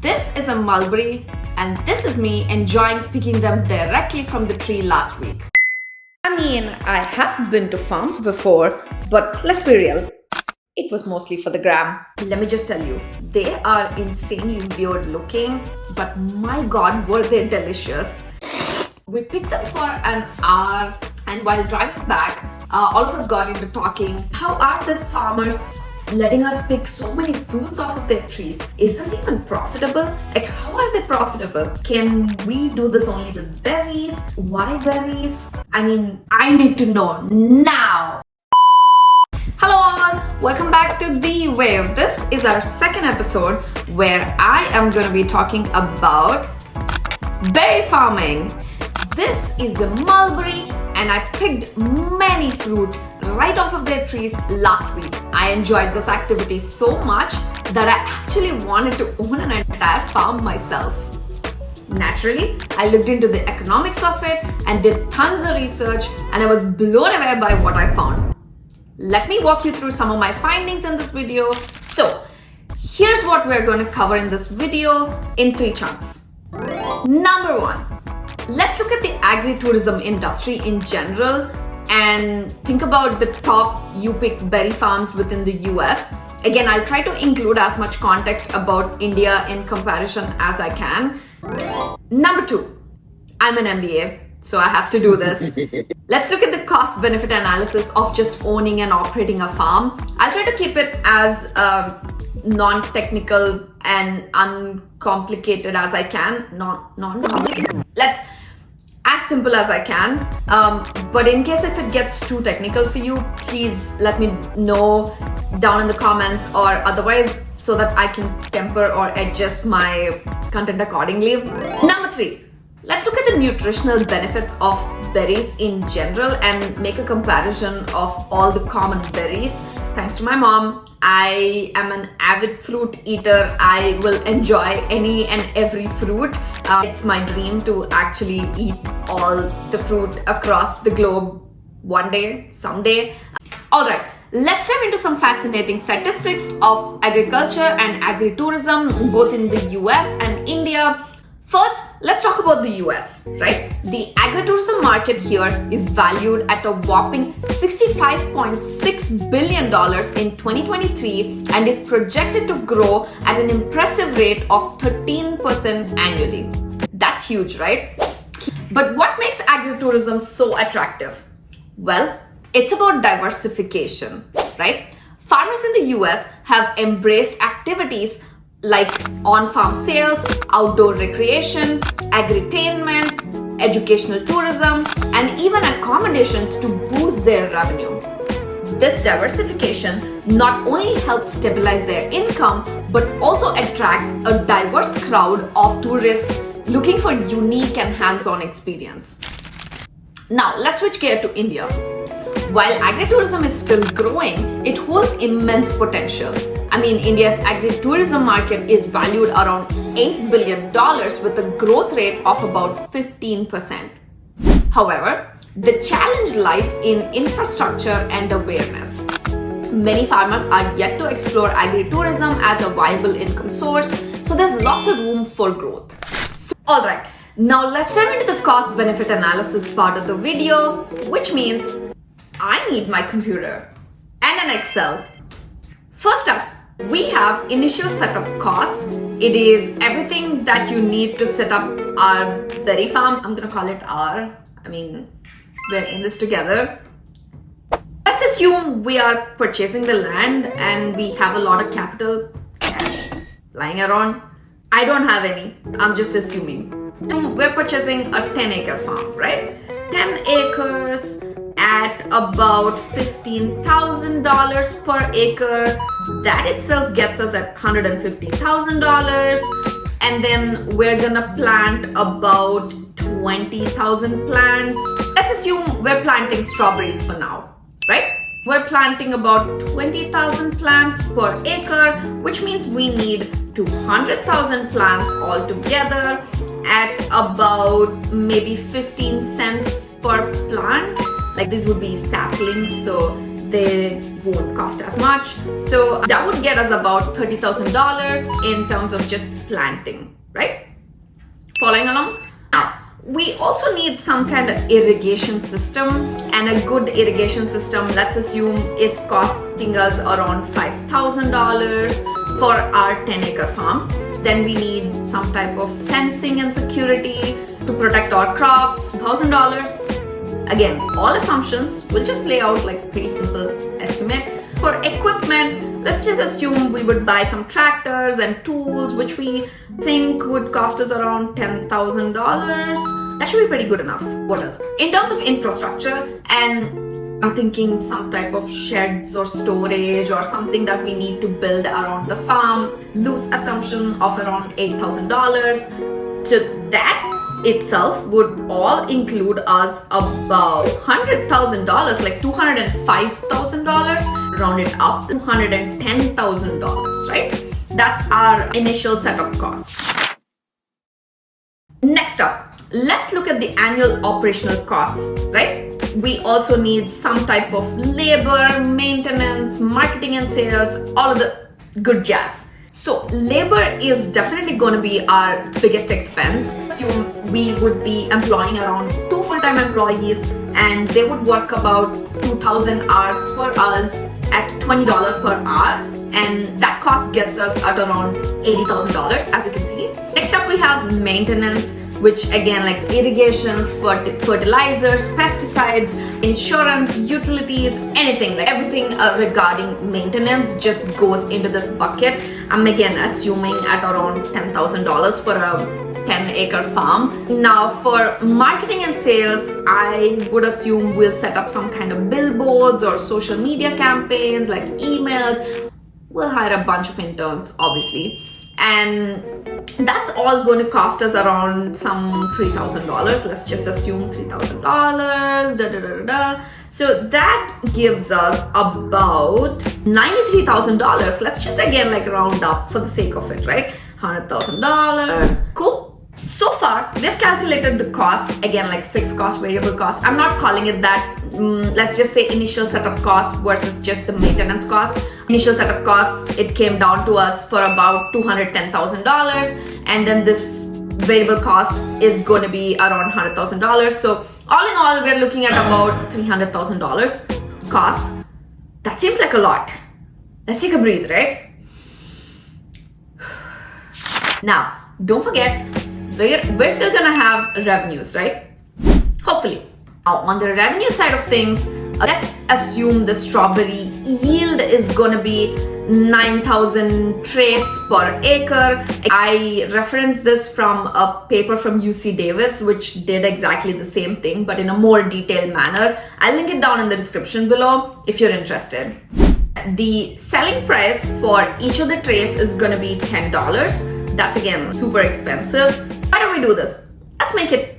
This is a mulberry, and this is me enjoying picking them directly from the tree last week. I mean, I have been to farms before, but let's be real. It was mostly for the gram. Let me just tell you, they are insanely weird looking, but my god, were they delicious. We picked them for an hour, and while driving back, all of us got into talking. How are these farmers letting us pick so many fruits off of their trees? Is this even profitable? Like, how are they profitable? Can we do this only with berries? Why berries? I mean, I need to know now. Hello all, welcome back to The Wave. This is our second episode where I am going to be talking about berry farming. This is the mulberry, and I picked many fruit right off of their trees last week. I enjoyed this activity so much that I actually wanted to own an entire farm myself. Naturally, I looked into the economics of it and did tons of research, and I was blown away by what I found. Let me walk you through some of my findings in this video. So, here's what we're going to cover in this video in 3 chunks. Number 1. Let's look at the agritourism industry in general and think about the top you-pick berry farms within the US. Again, I'll try to include as much context about India in comparison as I can. Number 2, I'm an MBA, so I have to do this. Let's look at the cost-benefit analysis of just owning and operating a farm. I'll try to keep it as non-technical and uncomplicated as I can. Non-complicated. Let's as simple as I can. But in case if it gets too technical for you, please let me know down in the comments or otherwise so that I can temper or adjust my content accordingly. Number 3. Let's look at the nutritional benefits of berries in general and make a comparison of all the common berries. Thanks to my mom, I am an avid fruit eater. I will enjoy any and every fruit. It's my dream to actually eat all the fruit across the globe one day, someday. Alright, let's dive into some fascinating statistics of agriculture and agritourism both in the US and India. First, let's talk about the US, right? The agritourism market here is valued at a whopping $65.6 billion in 2023 and is projected to grow at an impressive rate of 13% annually. That's huge, right? But what makes agritourism so attractive? Well, it's about diversification, right? Farmers in the US have embraced activities like on-farm sales, outdoor recreation, agritainment, educational tourism, and even accommodations to boost their revenue. This diversification not only helps stabilize their income, but also attracts a diverse crowd of tourists looking for unique and hands-on experience. Now, let's switch gear to India. While agritourism is still growing, it holds immense potential. I mean, India's agritourism market is valued around $8 billion with a growth rate of about 15%. However, the challenge lies in infrastructure and awareness. Many farmers are yet to explore agritourism as a viable income source, so there's lots of room for growth. Alright, now let's dive into the cost-benefit analysis part of the video, which means I need my computer and an Excel. First up, we have initial setup costs. It is everything that you need to set up our berry farm. I'm gonna call it our, we're in this together. Let's assume we are purchasing the land and we have a lot of capital lying around. I don't have any, I'm just assuming. We're purchasing a 10-acre farm, right? 10 acres at about $15,000 per acre. That itself gets us at $150,000. And then we're gonna plant about 20,000 plants. Let's assume we're planting strawberries for now, right? We're planting about 20,000 plants per acre, which means we need 200,000 plants altogether at about maybe 15 cents per plant. Like, these would be saplings, so they won't cost as much. So that would get us about $30,000 in terms of just planting, right? Following along? Now, we also need some kind of irrigation system, and a good irrigation system, let's assume, is costing us around $5,000 for our 10-acre farm. Then we need some type of fencing and security to protect our crops, $1,000. Again, all assumptions, we'll just lay out like pretty simple estimate. For equipment, let's just assume we would buy some tractors and tools, which we think would cost us around $10,000. That should be pretty good enough. What else? In terms of infrastructure, and I'm thinking some type of sheds or storage or something that we need to build around the farm, loose assumption of around $8,000. So that itself would all include us about $100,000, like $205,000, round it up to $210,000, right? That's our initial setup costs. Next up, let's look at the annual operational costs, right? We also need some type of labor, maintenance, marketing and sales, all of the good jazz. So labor is definitely going to be our biggest expense. We would be employing around 2 full-time employees, and they would work about 2,000 hours for us at $20 per hour, and that cost gets us at around $80,000, as you can see. Next up, we have maintenance, which again, like irrigation, fertilizers, pesticides, insurance, utilities, anything, like everything regarding maintenance just goes into this bucket. I'm again assuming at around $10,000 for a 10-acre farm. Now for marketing and sales, I would assume we'll set up some kind of billboards or social media campaigns like emails. We'll hire a bunch of interns, obviously, and that's all going to cost us around some $3,000. Let's just assume $3,000. So that gives us about $93,000. Let's just again like round up for the sake of it, right? $100,000. Cool. So far, we've calculated the costs, again, like fixed cost, variable cost. I'm not calling it that. Let's just say initial setup cost versus just the maintenance cost. Initial setup costs, it came down to us for about $210,000. And then this variable cost is going to be around $100,000. So all in all, we're looking at about $300,000 costs. That seems like a lot. Let's take a breath, right? Now, don't forget, we're still gonna have revenues, right? Hopefully. Now, on the revenue side of things, let's assume the strawberry yield is gonna be 9,000 trays per acre. I referenced this from a paper from UC Davis, which did exactly the same thing, but in a more detailed manner. I'll link it down in the description below if you're interested. The selling price for each of the trays is gonna be $10. That's again super expensive. Why don't we do this? Let's make it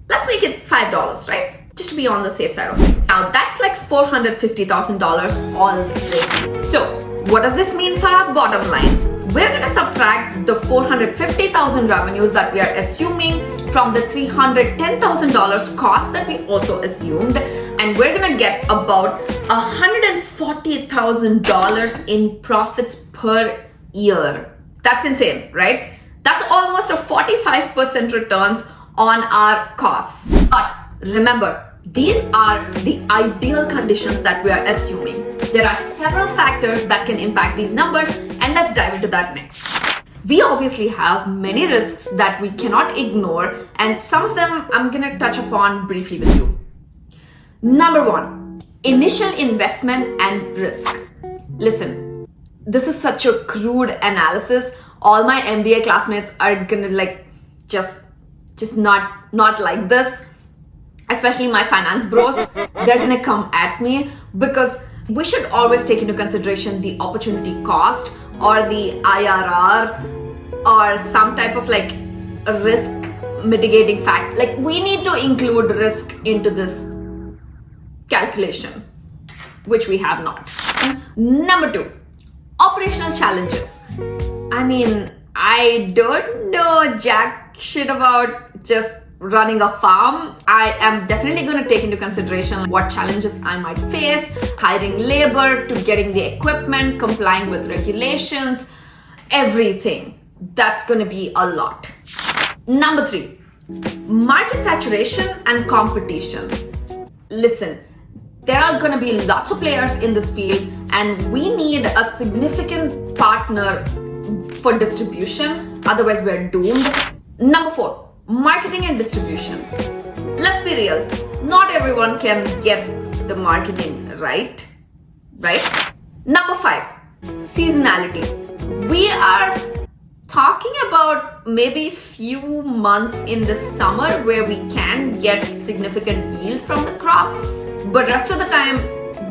$5, right? Just to be on the safe side of things. Now that's like $450,000 already. So what does this mean for our bottom line? We're gonna subtract the $450,000 revenues that we are assuming from the $310,000 cost that we also assumed, and we're gonna get about $140,000 in profits per year. That's insane, right? That's almost a 45% returns on our costs. But remember, these are the ideal conditions that we are assuming. There are several factors that can impact these numbers, and let's dive into that next. We obviously have many risks that we cannot ignore, and some of them I'm gonna touch upon briefly with you. Number one, initial investment and risk. Listen, this is such a crude analysis. All my MBA classmates are gonna like just not like this, especially my finance bros. They're gonna come at me because we should always take into consideration the opportunity cost or the IRR or some type of like risk mitigating fact. Like we need to include risk into this calculation, which we have not. Number two, operational challenges. I mean, I don't know jack shit about just running a farm, I am definitely going to take into consideration what challenges I might face, hiring labor, to getting the equipment, complying with regulations, everything. That's going to be a lot. Number 3, market saturation and competition. Listen, there are going to be lots of players in this field, and we need a significant partner for distribution, otherwise we're doomed. Number 4, marketing and distribution. Let's be real, not everyone can get the marketing right? Number 5, seasonality. We are talking about maybe few months in the summer where we can get significant yield from the crop, but rest of the time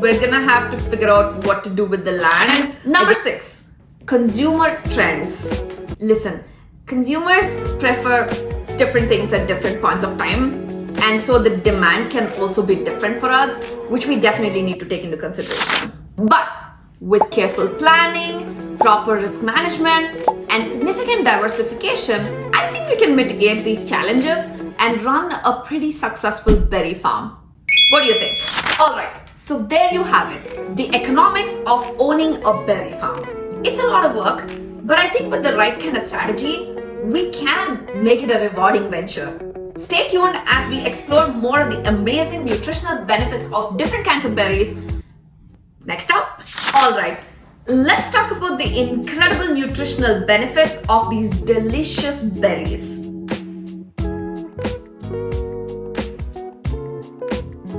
we're gonna have to figure out what to do with the land. Number 6, consumer trends. Listen, consumers prefer different things at different points of time, and so the demand can also be different for us, which we definitely need to take into consideration. But with careful planning, proper risk management, and significant diversification, I think we can mitigate these challenges and run a pretty successful berry farm. What do you think? Alright, so there you have it, the economics of owning a berry farm. It's a lot of work, but I think with the right kind of strategy, we can make it a rewarding venture. Stay tuned as we explore more of the amazing nutritional benefits of different kinds of berries. Next up, alright, let's talk about the incredible nutritional benefits of these delicious berries.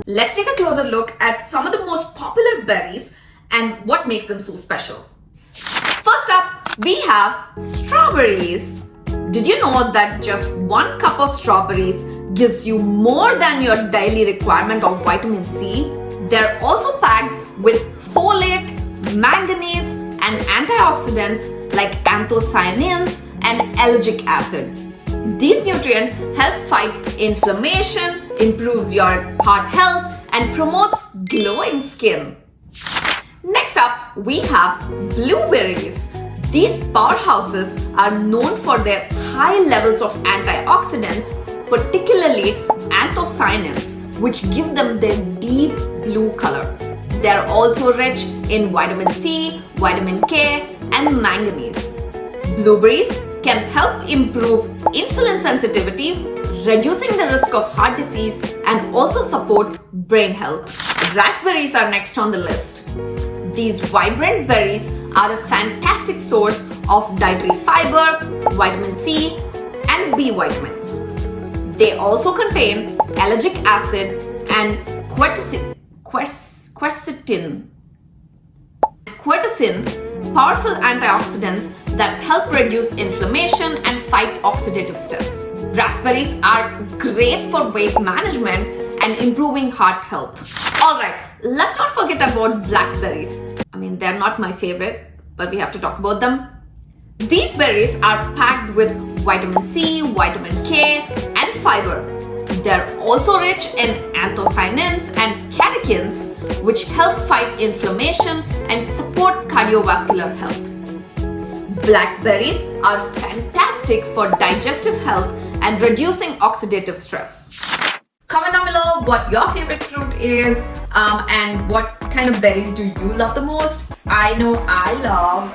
Let's take a closer look at some of the most popular berries and what makes them so special. First up, we have strawberries. Did you know that just 1 cup of strawberries gives you more than your daily requirement of vitamin C? They're also packed with folate, manganese, and antioxidants like anthocyanins and ellagic acid. These nutrients help fight inflammation, improves your heart health, and promotes glowing skin. Next up, we have blueberries. These powerhouses are known for their high levels of antioxidants, particularly anthocyanins, which give them their deep blue color. They are also rich in vitamin C, vitamin K, and manganese. Blueberries can help improve insulin sensitivity, reducing the risk of heart disease, and also support brain health. Raspberries are next on the list. These vibrant berries are a fantastic source of dietary fiber, vitamin C, and B vitamins. They also contain ellagic acid and quercetin, powerful antioxidants that help reduce inflammation and fight oxidative stress. Raspberries are great for weight management and improving heart health. Alright, let's not forget about blackberries. I mean, they're not my favorite, but we have to talk about them. These berries are packed with vitamin C, vitamin K, and fiber. They're also rich in anthocyanins and catechins, which help fight inflammation and support cardiovascular health. Blackberries are fantastic for digestive health and reducing oxidative stress. Comment down below what your favorite fruit is and what kind of berries do you love the most. I know I love...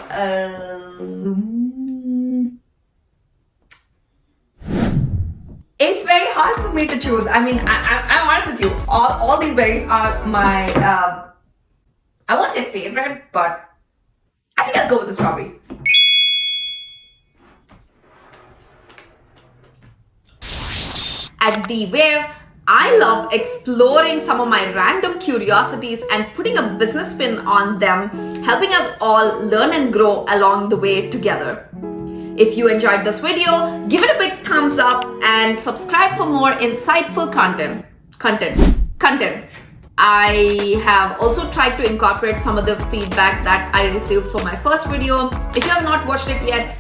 It's very hard for me to choose. I mean, I'm honest with you. All these berries are my, I won't say favorite, but I think I'll go with the strawberry. At The Wave, I love exploring some of my random curiosities and putting a business spin on them, helping us all learn and grow along the way together. If you enjoyed this video, give it a big thumbs up and subscribe for more insightful content. I have also tried to incorporate some of the feedback that I received for my first video. If you have not watched it yet,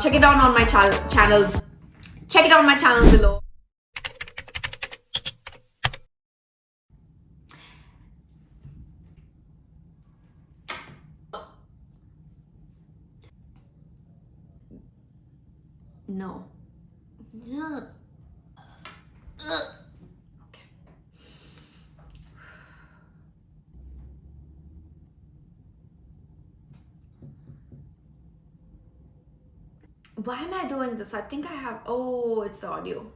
check it out on my channel. Check it out on my channel below. No. Okay. Why am I doing this? I think I have, oh, it's the audio.